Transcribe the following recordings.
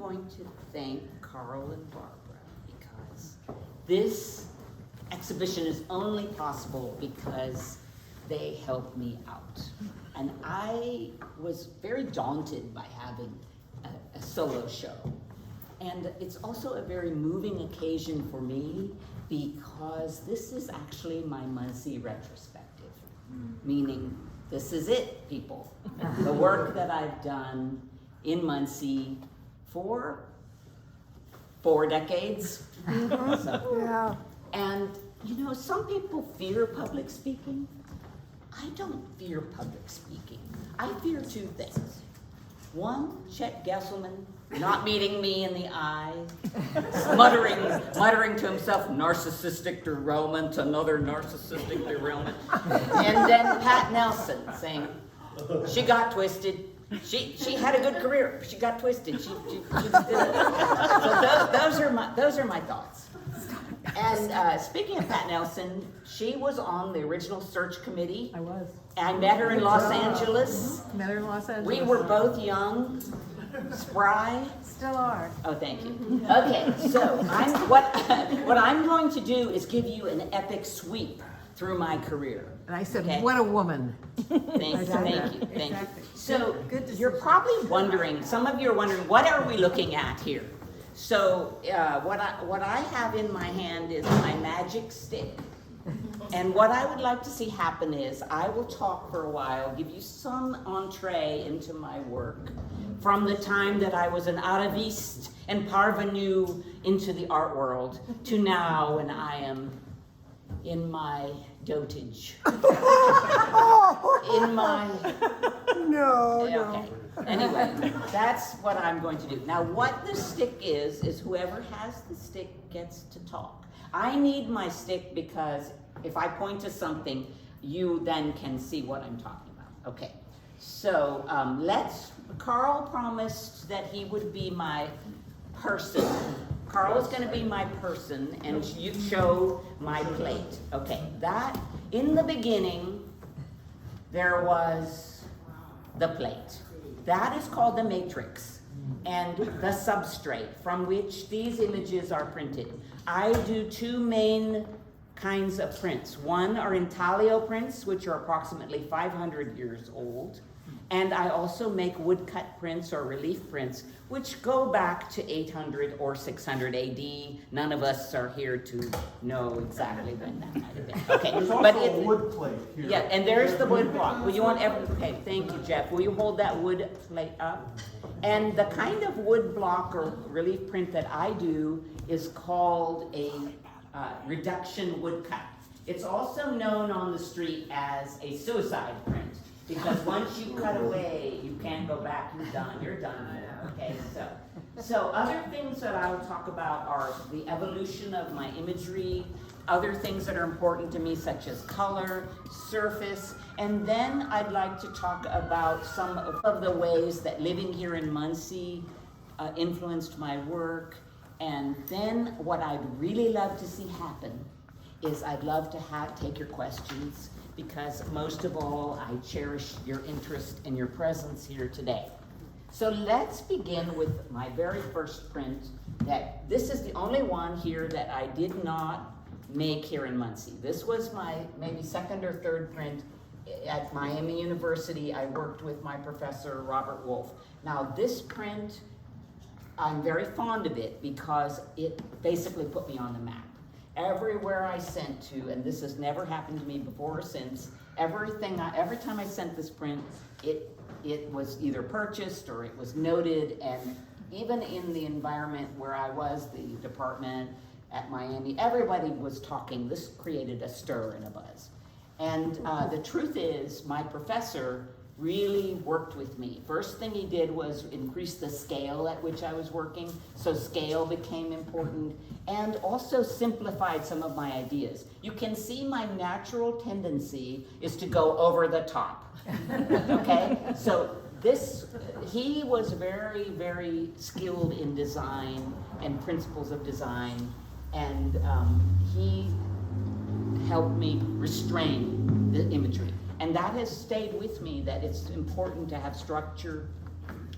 going to thank Carl and Barbara because this exhibition is only possible because they helped me out. And I was very daunted by having a solo show. And it's also a very moving occasion for me because this is actually my Muncie retrospective, meaning this is it, people. The work that I've done in Muncie for 4 decades. So, Yeah. and you know, some people fear public speaking. I don't fear public speaking. I fear 2 things. One, Chet Gesselman not meeting me in the eye, muttering to himself, narcissistic derailment, another narcissistic derailment. And then Pat Nelson saying, she got twisted. She had a good career. She got twisted. She just did it. So those are my thoughts. And speaking of Pat Nelson, she was on the original search committee. I was. I met her in Los Angeles. Met her in Los Angeles. We were both young, spry. Still are. Oh, thank you. Okay, so what I'm going to do is give you an epic sweep through my career. And I said, Okay. what a woman. Thank you. Exactly. So Good decision. you're probably wondering, some of you are wondering, what are we looking at here? So what I have in my hand is my magic stick. And what I would like to see happen is I will talk for a while, give you some entree into my work from the time that I was an artiste and parvenu into the art world to now when I am in my dotage. In my... No, Okay. Anyway, that's what I'm going to do. Now, what the stick is whoever has the stick gets to talk. I need my stick because if I point to something, you then can see what I'm talking about. Okay. So Carl promised that he would be my person. Carl is going to be my person and you show my plate. Okay. That, in the beginning, there was the plate. That is called the matrix and the substrate from which these images are printed. I do 2 main kinds of prints. One are intaglio prints, which are approximately 500 years old. And I also make woodcut prints or relief prints, which go back to 800 or 600 AD. None of us are here to know exactly when that might have been. Okay, There's but also a wood plate here. yeah, and there's the wood block. Will you want okay, thank you, Jeff. Will you hold that wood plate up? And the kind of wood block or relief print that I do is called a reduction woodcut. It's also known on the street as a suicide print. Because once you cut away, you can't go back. You're done. Okay, so other things that I will talk about are the evolution of my imagery, other things that are important to me, such as color, surface, and then I'd like to talk about some of the ways that living here in Muncie influenced my work. And then what I'd really love to see happen is I'd love to take your questions, because most of all, I cherish your interest and your presence here today. So let's begin with my very first print. This is the only one here that I did not make here in Muncie. This was my maybe 2nd or 3rd print at Miami University. I worked with my professor, Robert Wolf. Now this print, I'm very fond of it because it basically put me on the map. Everywhere I sent to, and this has never happened to me before or since, every time I sent this print, it was either purchased or it was noted, and even in the environment where I was, the department at Miami, everybody was talking. This created a stir and a buzz. And the truth is, my professor really worked with me. First thing he did was increase the scale at which I was working, so scale became important, and also simplified some of my ideas. You can see my natural tendency is to go over the top, okay? So he was very, very skilled in design and principles of design, and he helped me restrain the imagery. And that has stayed with me, that it's important to have structure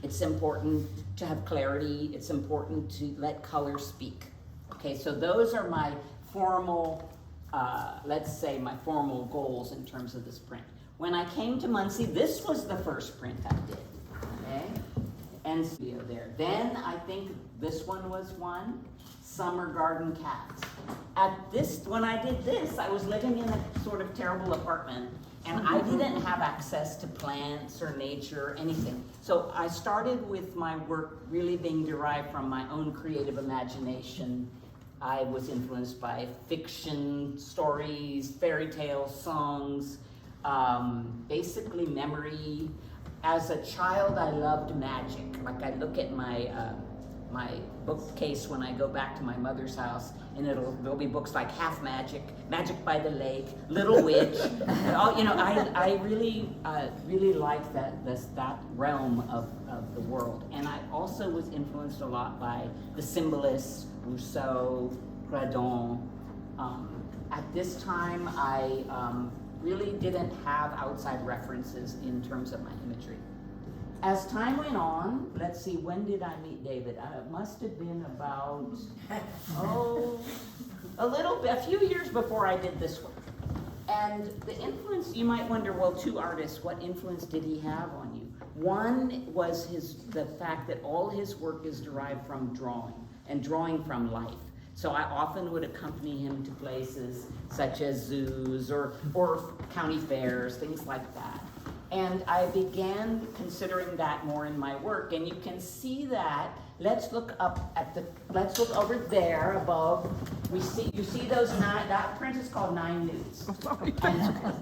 It's important to have clarity. It's important to let color speak. Okay, so those are my formal, let's say my formal goals in terms of this print. When I came to Muncie, this was the first print I did, okay? And studio there. Then I think this one was one, Summer Garden Cats. When I did this, I was living in a sort of terrible apartment, and I didn't have access to plants or nature or anything. So I started with my work really being derived from my own creative imagination. I was influenced by fiction, stories, fairy tales, songs, basically memory. As a child, I loved magic. Like I look at my bookcase when I go back to my mother's house, and there'll be books like Half Magic, Magic by the Lake, Little Witch. I really like that realm of the world. And I also was influenced a lot by the symbolists, Rousseau, Redon. At this time, I really didn't have outside references in terms of my imagery. As time went on, let's see, when did I meet David? It must have been about, a few years before I did this work. And the influence, you might wonder, well, two artists, what influence did he have on you? One was the fact that all his work is derived from drawing, and drawing from life. So I often would accompany him to places such as zoos or county fairs, things like that. And I began considering that more in my work, and you can see that. Let's look over there above. You see those that print is called 9 newts.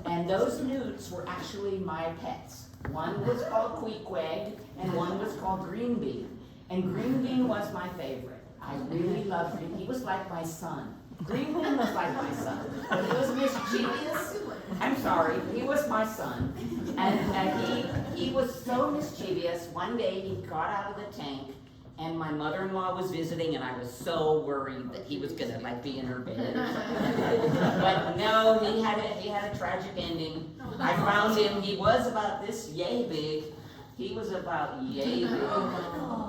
And those newts were actually my pets. One was called Queequeg, and one was called Green Bean. And Green Bean was my favorite. I really loved Green Bean. He was like my son. Green Bean was like my son. But he was mischievous. I'm sorry, he was my son. And he was so mischievous. One day he got out of the tank, and my mother-in-law was visiting, and I was so worried that he was gonna be in her bed or something. But no, he had a tragic ending. I found him. He was about this yay big. He was about yay big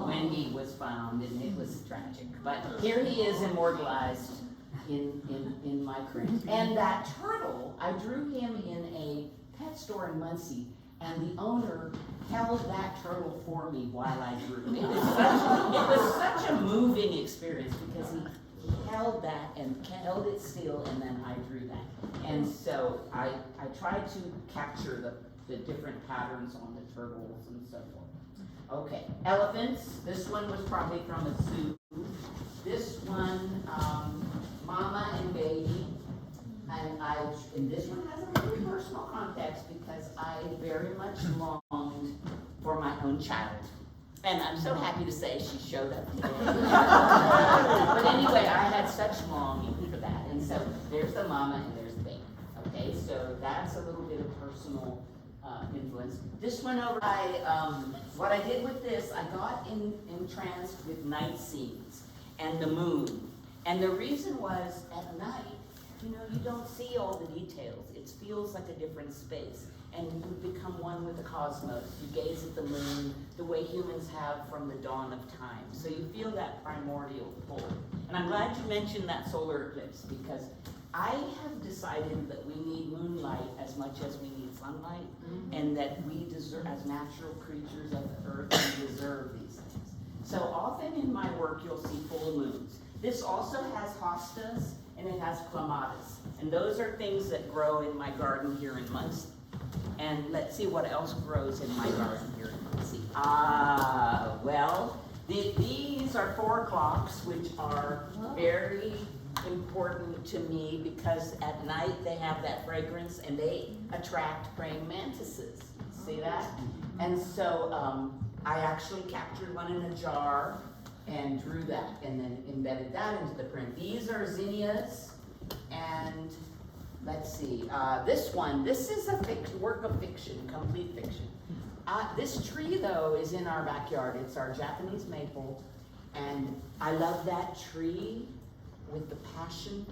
when he was found, and it was tragic. But here he is immortalized in my print. And that turtle, I drew him in a pet store in Muncie, and the owner held that turtle for me while I drew. It was such a moving experience, because he held that and held it still, and then I drew that. And so I tried to capture the different patterns on the turtles and so forth. Okay, elephants. This one was probably from a zoo. This one, Mama and Baby. And this one has a really personal context, because I very much longed for my own child. And I'm so happy to say she showed up today. But anyway, I had such longing for that. And so there's the mama and there's the baby. Okay, so that's a little bit of personal influence. This one over, what I did with this, I got entranced with night scenes and the moon. And the reason was, at night, you don't see all the details. It feels like a different space. And you become one with the cosmos. You gaze at the moon the way humans have from the dawn of time. So you feel that primordial pull. And I'm glad you mentioned that solar eclipse, because I have decided that we need moonlight as much as we need sunlight, and that we deserve, as natural creatures of the earth, we deserve these things. So often in my work, you'll see full moons. This also has hostas, and it has clematis. And those are things that grow in my garden here in Muncie. And let's see what else grows in my garden here in Muncie. Well, these are 4 clocks, which are very important to me, because at night they have that fragrance and they attract praying mantises. See that? And so I actually captured one in a jar and drew that, and then embedded that into the print. These are zinnias, and let's see, this is a work of fiction, complete fiction. This tree, though, is in our backyard. It's our Japanese maple, and I love that tree with the passion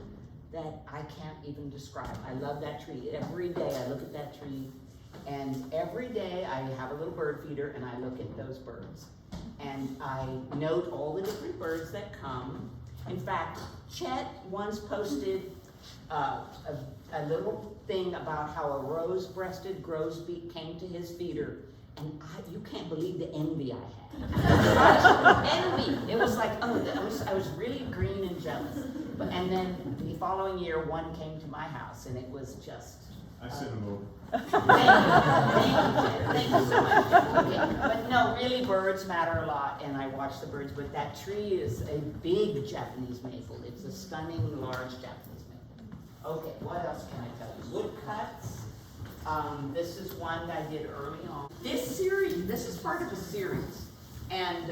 that I can't even describe. I love that tree. Every day I look at that tree, And every day I have a little bird feeder and I look at those birds. And I note all the different birds that come. In fact, Chet once posted a little thing about how a rose-breasted grosbeak came to his feeder. And you can't believe the envy I had. Envy! It was like, oh, I was really green and jealous. And then the following year, one came to my house, and it was just... I sent him over. Thank you so much. Okay. But no, really birds matter a lot, and I watch the birds, but that tree is a big Japanese maple. It's a stunning, large Japanese maple. Okay, what else can I tell you? Woodcuts. This is one that I did early on. This is part of a series. And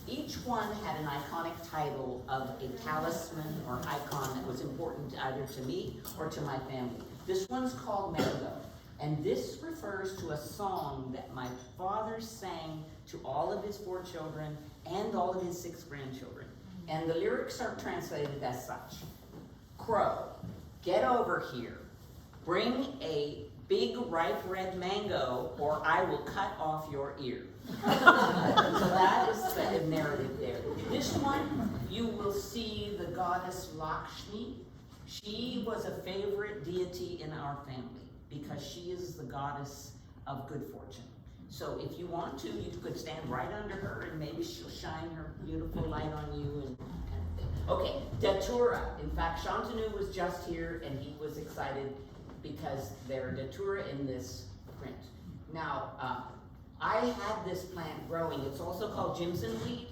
each one had an iconic title of a talisman or icon that was important either to me or to my family. This one's called Mango. And this refers to a song that my father sang to all of his 4 children and all of his 6 grandchildren. And the lyrics are translated as such. Crow, get over here. Bring a big ripe red mango or I will cut off your ear. So that is the narrative there. This one, you will see the goddess Lakshmi. She was a favorite deity in our family because she is the goddess of good fortune. So if you want to, you could stand right under her and maybe she'll shine her beautiful light on you and kind of thing. Okay, Datura. In fact, Shantanu was just here and he was excited because there are Datura in this print. Now, I had this plant growing. It's also called Jimson weed.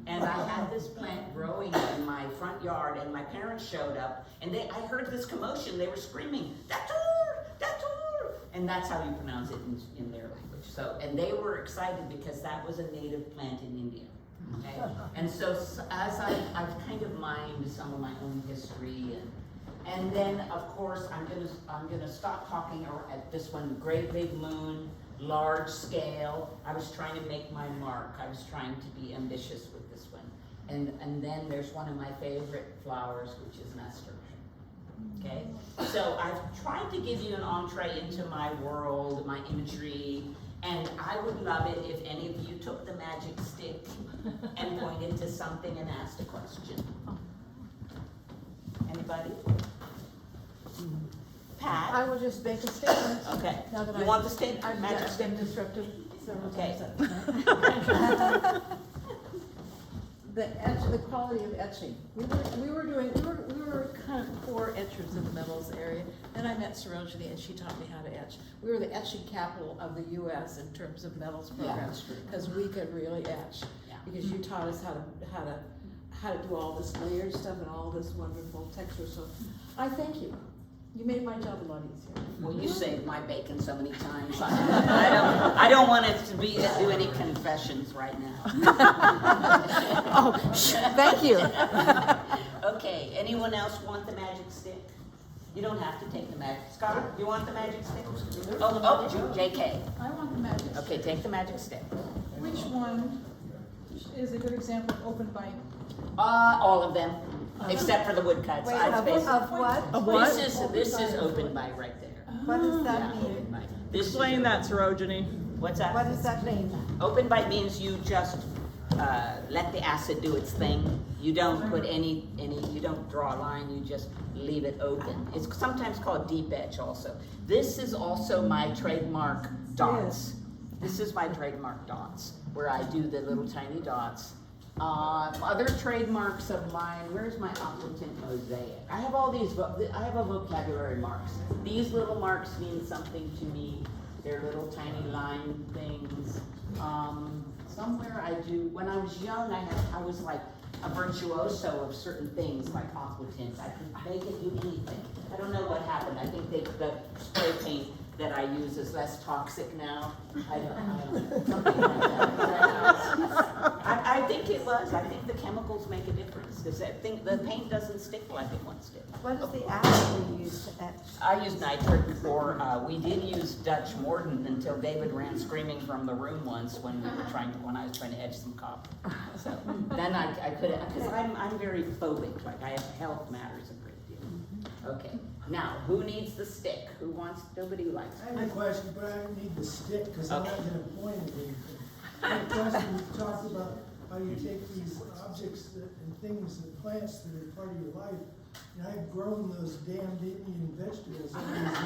And I had this plant growing in my front yard, and my parents showed up, and I heard this commotion. They were screaming, Datur! Datur! And that's how you pronounce it in their language. So, and they were excited because that was a native plant in India. Okay? And so as I've kind of mined some of my own history, and then of course I'm gonna stop talking at this one, Great Big Moon, large scale. I was trying to make my mark. I was trying to be ambitious with this one. And then there's one of my favorite flowers, which is nasturtium. Okay? So I've tried to give you an entree into my world, my imagery, and I would love it if any of you took the magic stick and pointed to something and asked a question. Anybody? Pat? I will just make a statement. Okay. Now that You want the stick? I've Magic stick? been disrupted several Okay. times. The quality of etching. We were kind of poor etchers in the metals area. Then I met Sarojini and she taught me how to etch. We were the etching capital of the U.S. in terms of metals programs because we could really etch. Yeah. Because you taught us how to do all this layered stuff and all this wonderful texture. So I thank you. You made my job a lot easier. Well, you saved my bacon so many times. I don't want it to do any confessions right now. Oh, thank you. Okay, anyone else want the magic stick? You don't have to take the magic. Scott, you want the magic stick? JK. I want the magic. Okay, take the magic stick. Which one is a good example of open bite? All of them, except for the woodcuts. Wait, I'd face it. of what? This is open by right there. What does Yeah, that open mean? by. This is Explain that, Sarojini. What's that? What does that mean? Open bite means you just let the acid do its thing. You don't put any, you don't draw a line, you just leave it open. It's sometimes called deep etch also. This is also my trademark dots. This is my trademark dots, where I do the little tiny dots. Other trademarks of mine, where's my aquatint mosaic? I have all these, I have a vocabulary marks. These little marks mean something to me. They're little tiny line things. Somewhere I do, when I was young, I was like a virtuoso of certain things like aquatint. I could make it do anything. I don't know what happened. I think the spray paint that I use is less toxic now. I don't something like that. I think it was. I think the chemicals make a difference because I think the paint doesn't stick like it once did. What is the acid you use to etch? I use nitric, or we did use Dutch Mordant until David ran screaming from the room once when I was trying to etch some copper. So then I couldn't, because I'm very phobic. Like health matters a great deal. Okay, now, who needs the stick? Who wants, nobody likes I have a question, but I don't need the stick, because I'm not gonna point at anything. I have a question, you talked about how you take these objects and things and plants that are part of your life, and I've grown those damned Indian vegetables in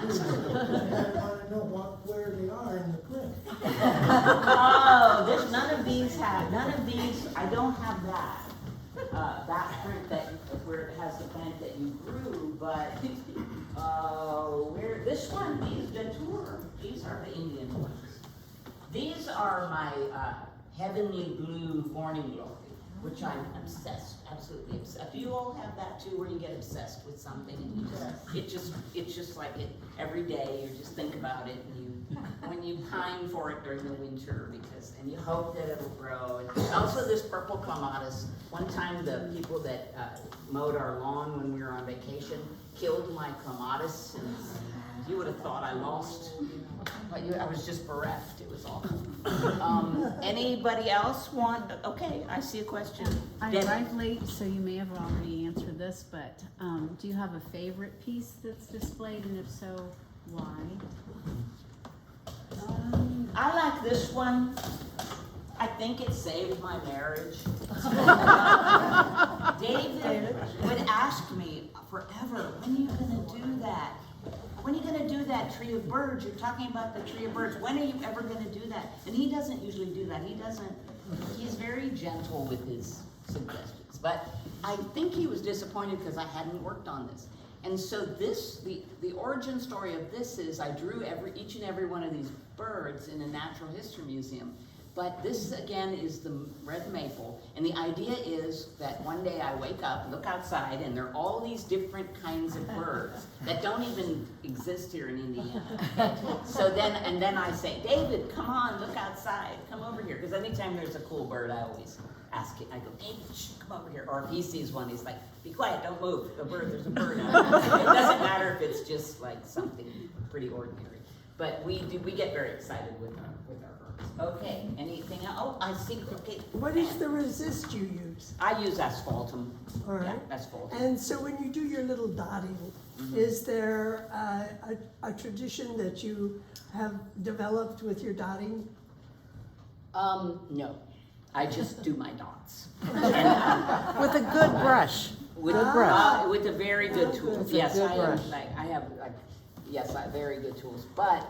these roots, and I wanna know where they are in the print. Oh, none of these, I don't have that. That print where it has the plant that you grew, but, this one, these are the Indian ones. These are my, heavenly blue morning glory, which I'm obsessed, absolutely obsessed. Do you all have that too, where you get obsessed with something and you it's just like it, every day you just think about it and when you pine for it during the winter and you hope that it'll grow. And also this purple clematis. One time the people that mowed our lawn when we were on vacation killed my clematis, and you would have thought I lost. But I was just bereft. It was awful. Anybody else want? Okay, I see a question. I Debbie. arrived late, so you may have already answered this, but do you have a favorite piece that's displayed, and if so, why? I like this one. I think it saved my marriage. David would ask me forever, when are you gonna do that? When are you gonna do that tree of birds? You're talking about the tree of birds. When are you ever gonna do that? And he doesn't usually do that. He's very gentle with his suggestions. But I think he was disappointed because I hadn't worked on this. And so the origin story of this is I drew each and every one of these birds in a natural history museum. But this again is the red maple, and the idea is that one day I wake up, look outside, and there are all these different kinds of birds that don't even exist here in Indiana. So then I say, David, come on, look outside, come over here, because anytime there's a cool bird, I always ask it. I go, David, shh, come over here. Or if he sees one, he's like, be quiet, don't move. There's a bird out there. It doesn't matter if it's just like something pretty ordinary. But we get very excited with our birds. Okay, anything else? Oh, I see. Okay. What is the resist you use? I use asphaltum. All right. Yeah, asphaltum. And so when you do your little dotting, is there a tradition that you have developed with your dotting? No. I just do my dots. With a good brush. With a very good tool. Yes, I have very good tools. But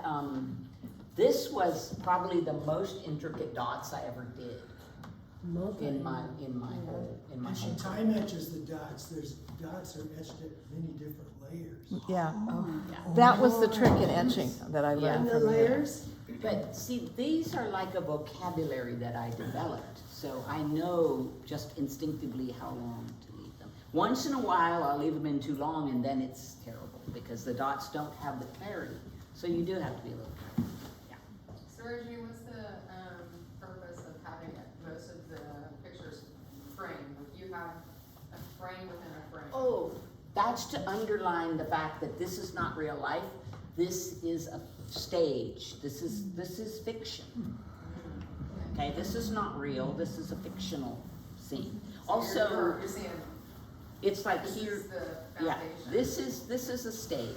this was probably the most intricate dots I ever did in my And she whole time etches the dots, there's dots are etched at many different layers. Yeah. Yeah. That was the trick in etching that I learned And the from you. layers? But see, these are like a vocabulary that I developed, so I know just instinctively how long to leave them. Once in a while, I'll leave them in too long, and then it's terrible, because the dots don't have the clarity. So you do have to be a little careful. Yeah. Sarojini, what's the purpose of having most of the pictures framed? If you have a frame within a frame. Oh, that's to underline the fact that this is not real life. This is a stage. This is fiction. Okay, this is not real. This is a fictional scene. So Also, you're saying it's like this here. is the Yeah, foundation. this is a stage.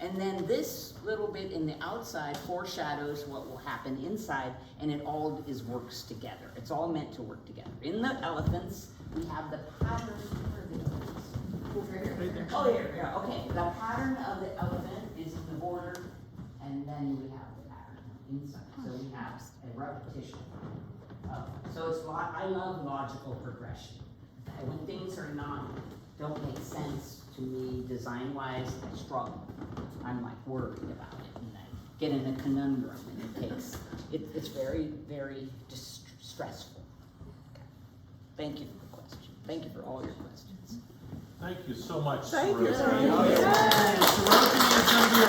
And then this little bit in the outside foreshadows what will happen inside, and it all works together. It's all meant to work together. In the elephants, we have the pattern. Where are the elephants? Right there. Oh, here, yeah, okay. The pattern of the elephant is in the border, and then we have the pattern inside. So we have a repetition. So I love logical progression. And when things don't make sense to me design-wise, I struggle. I'm like worried about it, and I get in a conundrum, and it's very, very stressful. Thank you for the question. Thank you for all your questions. Thank you so much. Thank you. Sarojini. Sarojini is going to be